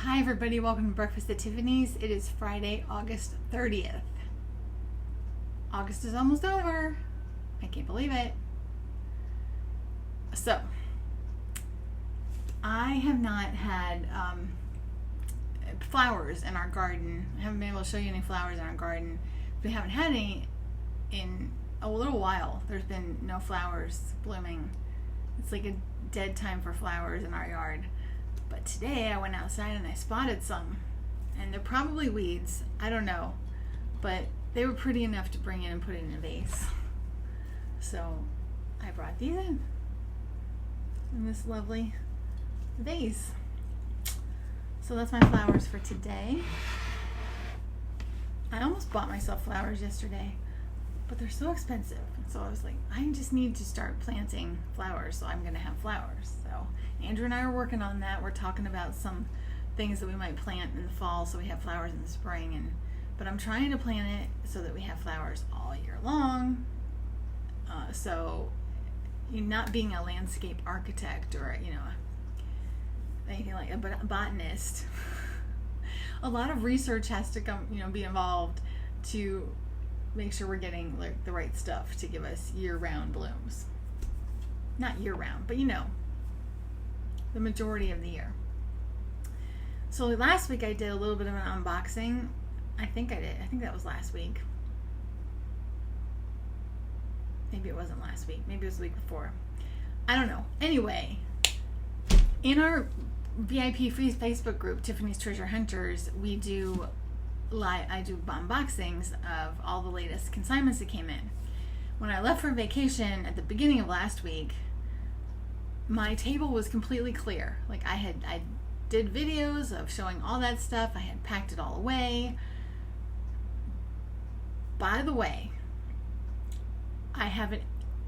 Hi everybody, welcome to Breakfast at Tiffany's. It is Friday, August 30th. August is almost over. I can't believe it. So, I have not had flowers in our garden. I haven't been able to show you any flowers in our garden. We haven't had any in a little while. There's been no flowers blooming. It's like a dead time for flowers in our yard. But today I went outside and I spotted some, and they're probably weeds, I don't know, but they were pretty enough to bring in and put in a vase. So I brought these in this lovely vase. So that's my flowers for today. I almost bought myself flowers yesterday, but they're so expensive. So I was like, I just need to start planting flowers, so I'm gonna have flowers. So Andrew and I are working on that. We're talking about some things that we might plant in the fall so we have flowers in the spring, but I'm trying to plant it so that we have flowers all year long. So you're not being a landscape architect or anything like a botanist. A lot of research has to be involved to make sure we're getting like the right stuff to give us year-round blooms. Not year-round, but the majority of the year. So last week I did a little bit of an unboxing. I think that was last week. Maybe it wasn't last week. Maybe it was the week before. I don't know. Anyway, in our VIP free Facebook group, Tiffany's Treasure Hunters, I do unboxings of all the latest consignments that came in. When I left for vacation at the beginning of last week, my table was completely clear. Like I did videos of showing all that stuff. I had packed it all away. By the way, I have an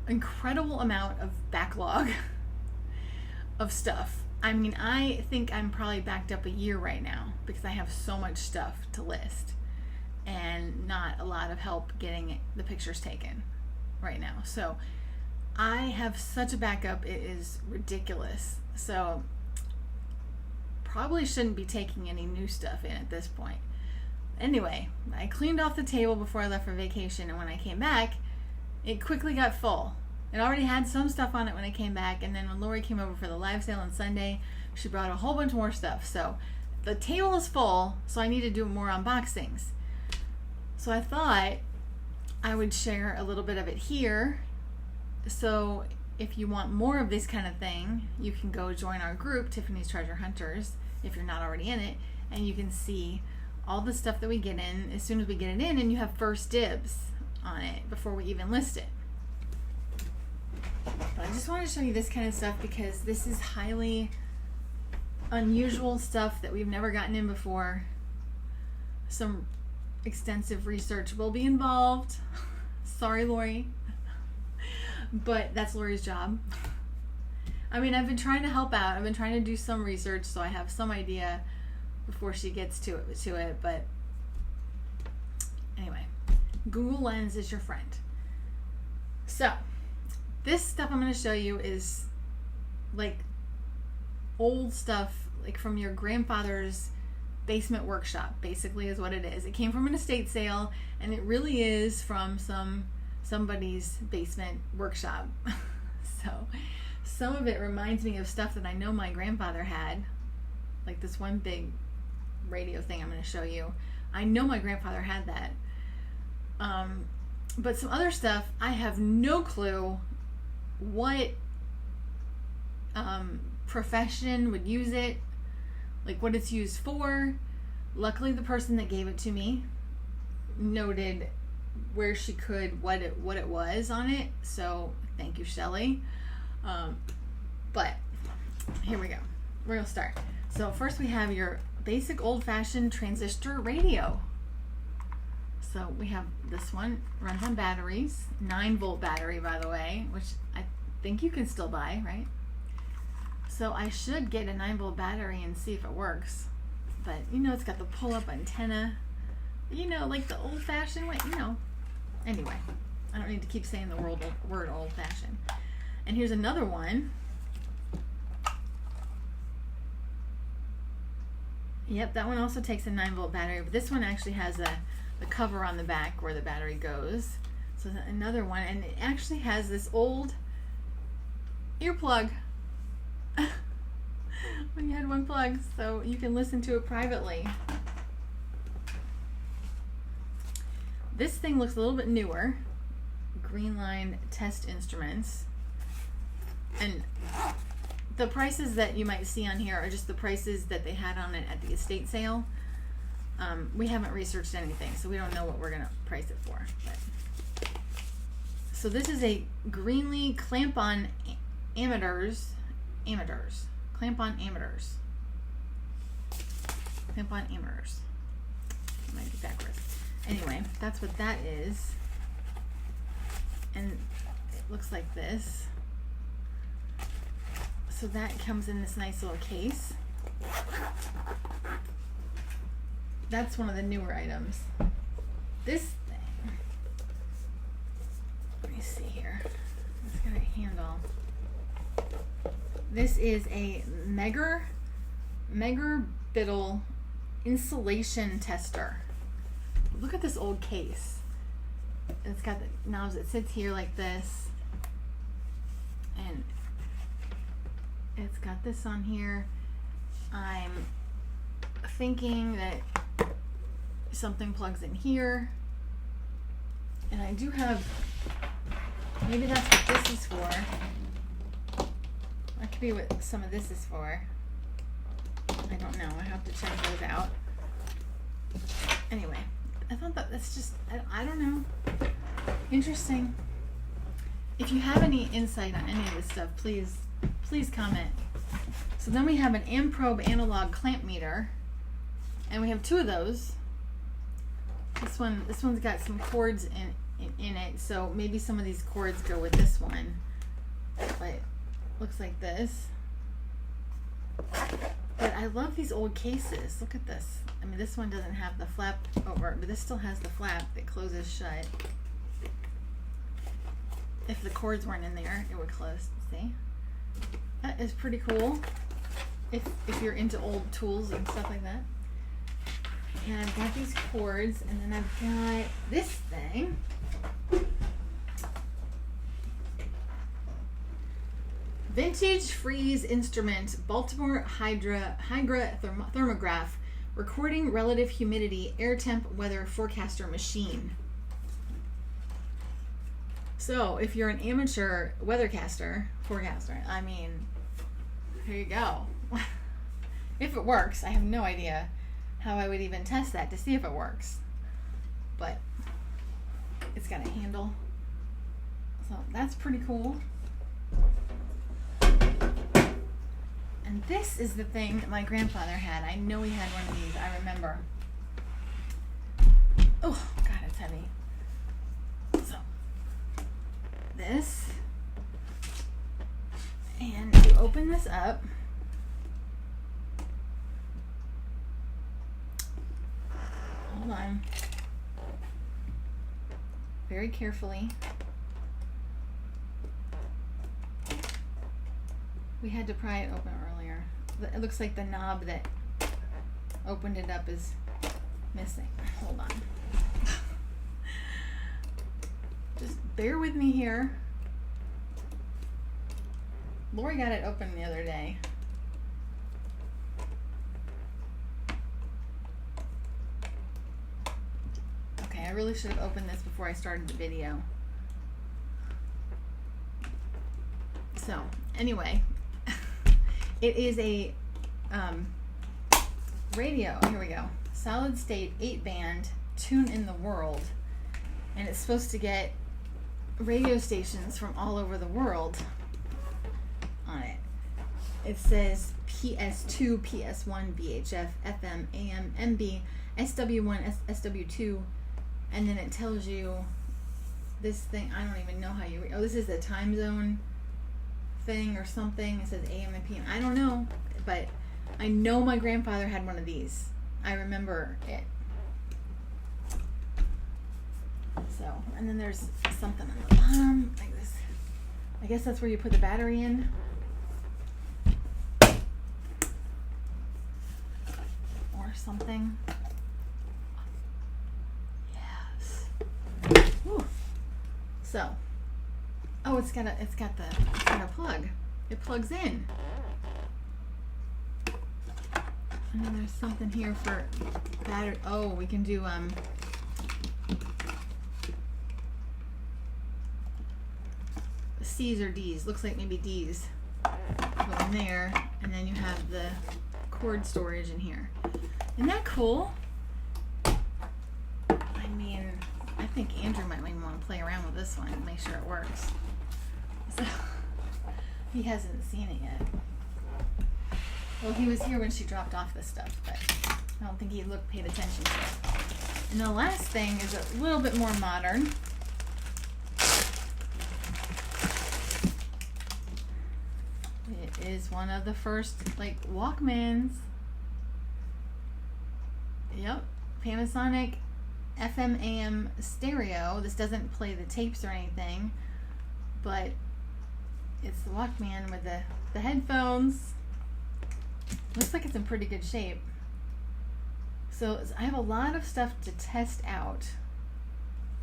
incredible amount of backlog of stuff. I mean, I think I'm probably backed up a year right now because I have so much stuff to list and not a lot of help getting the pictures taken right now. So I have such a backup, it is ridiculous. So probably shouldn't be taking any new stuff in at this point. Anyway, I cleaned off the table before I left for vacation, and when I came back, it quickly got full. It already had some stuff on it when I came back, and then when Lori came over for the live sale on Sunday, she brought a whole bunch more stuff. So the table is full, so I need to do more unboxings. So I thought I would share a little bit of it here. So if you want more of this kind of thing, you can go join our group, Tiffany's Treasure Hunters, if you're not already in it, and you can see all the stuff that we get in as soon as we get it in, and you have first dibs on it before we even list it. But I just wanted to show you this kind of stuff because this is highly unusual stuff that we've never gotten in before. Some extensive research will be involved. Sorry, Lori. But that's Lori's job. I mean, I've been trying to help out. I've been trying to do some research so I have some idea before she gets to it. But anyway, Google Lens is your friend. So this stuff I'm going to show you is like old stuff, like from your grandfather's basement workshop, basically is what it is. It came from an estate sale, and it really is from somebody's basement workshop. So some of it reminds me of stuff that I know my grandfather had, like this one big radio thing I'm going to show you. I know my grandfather had that. But some other stuff, I have no clue what profession would use it, like what it's used for. Luckily, the person that gave it to me noted where she could what it was on it. So thank you, Shelley. But here we go. We're gonna start. So first we have your basic old-fashioned transistor radio. So we have this one, runs on batteries, 9-volt battery, by the way, which I think you can still buy, right? So I should get a 9-volt battery and see if it works. But it's got the pull-up antenna, like the old-fashioned way, Anyway, I don't need to keep saying the word old-fashioned. And here's another one. Yep, that one also takes a 9-volt battery, but this one actually has the cover on the back where the battery goes. So another one, and it actually has this old earplug. When you had one plug, so you can listen to it privately. This thing looks a little bit newer. Green Line Test Instruments. And the prices that you might see on here are just the prices that they had on it at the estate sale. We haven't researched anything, so we don't know what we're going to price it for. But. So this is a Greenlee clamp-on ammeters. Clamp-on ammeters. Clamp-on ammeters. It might be backwards. Anyway, that's what that is. And it looks like this. So that comes in this nice little case. That's one of the newer items. This thing, let me see here. It's got a handle. This is a Megarbittle insulation tester. Look at this old case. It's got the knobs. It sits here like this, and it's got this on here. I'm thinking that something plugs in here, and I do have, maybe that's what this is for. That could be what some of this is for. I don't know. I have to check those out. Anyway, I thought that's just, I don't know. Interesting. If you have any insight on any of this stuff, please comment. So then we have an Amprobe analog clamp meter, and we have two of those. This one's got some cords in it, so maybe some of these cords go with this one. But looks like this. But I love these old cases. Look at this. I mean, this one doesn't have the flap over, but this still has the flap that closes shut. If the cords weren't in there, it would close. See? That is pretty cool. If you're into old tools and stuff like that. And I've got these cords, and then I've got this thing. Vintage Freeze Instrument Baltimore Hydra Thermograph Recording Relative Humidity Air Temp Weather Forecaster Machine. So if you're an amateur forecaster, I mean, here you go. If it works, I have no idea how I would even test that to see if it works. But it's got a handle. So that's pretty cool. And this is the thing that my grandfather had. I know he had one of these. I remember. Oh, God, it's heavy. So, this. And you open this up. Hold on. Very carefully. We had to pry it open earlier. It looks like the knob that opened it up is missing. Hold on. Just bear with me here. Lori got it open the other day. Okay, I really should have opened this before I started the video. So, anyway. It is a radio, here we go, solid state 8-band tune in the world, and it's supposed to get radio stations from all over the world on it. It says PS2, PS1, VHF, FM, AM, MB, SW1, SW2, and then it tells you this thing, I don't even know how you read, oh, this is the time zone thing or something. It says AM and PM. I don't know, but I know my grandfather had one of these. I remember it. So, and then there's something on the bottom like this. I guess that's where you put the battery in. Or or something. Yes. Whew. So, oh, it's got a plug. It plugs in. And then there's something here for battery. Oh, we can do C's or D's. Looks like maybe D's. Go in there, and then you have the cord storage in here. Isn't that cool? I mean, I think Andrew might even want to play around with this one and make sure it works. So, he hasn't seen it yet. Well, he was here when she dropped off this stuff, but I don't think he paid attention to it. And the last thing is a little bit more modern. It is one of the first, like, Walkmans. Yep, Panasonic FM AM stereo. This doesn't play the tapes or anything, but it's the Walkman with the headphones. Looks like it's in pretty good shape. So I have a lot of stuff to test out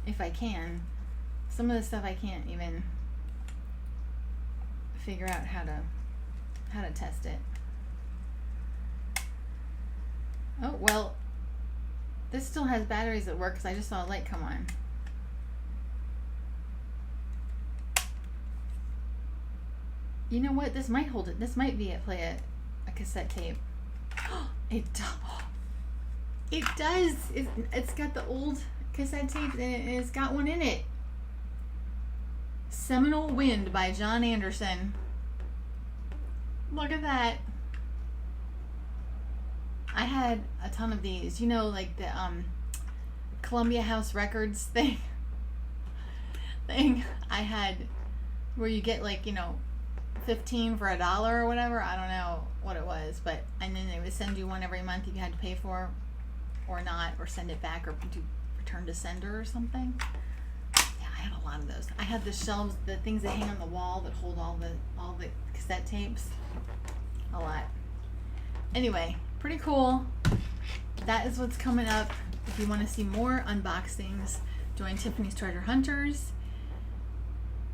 if I can. Some of the stuff I can't even figure out how to test it. Oh, well, this still has batteries that work because I just saw a light come on. You know what? This might hold it. This might be play a cassette tape. It does. It's got the old cassette tape and it's got one in it. Seminole Wind by John Anderson. Look at that. I had a ton of these. You know, like the Columbia House Records thing I had, where you get, like, you know, 15 for $1 or whatever. I don't know what it was, but and then they would send you one every month you had to pay for or not, or send it back, or do return to sender or something. Yeah, I had a lot of those. I had the shelves, the things that hang on the wall that hold all the cassette tapes. A lot. Anyway, pretty cool. That is what's coming up. If you want to see more unboxings, join Tiffany's Treasure Hunters.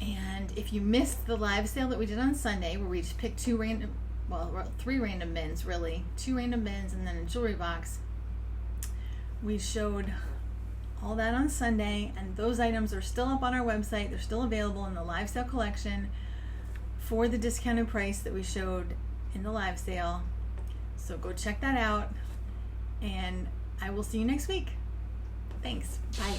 And if you missed the live sale that we did on Sunday, where we just picked three random bins, really. 2 random bins and then a jewelry box. We showed all that on Sunday, and those items are still up on our website. They're still available in the live sale collection for the discounted price that we showed in the live sale. So go check that out, and I will see you next week. Thanks. Bye.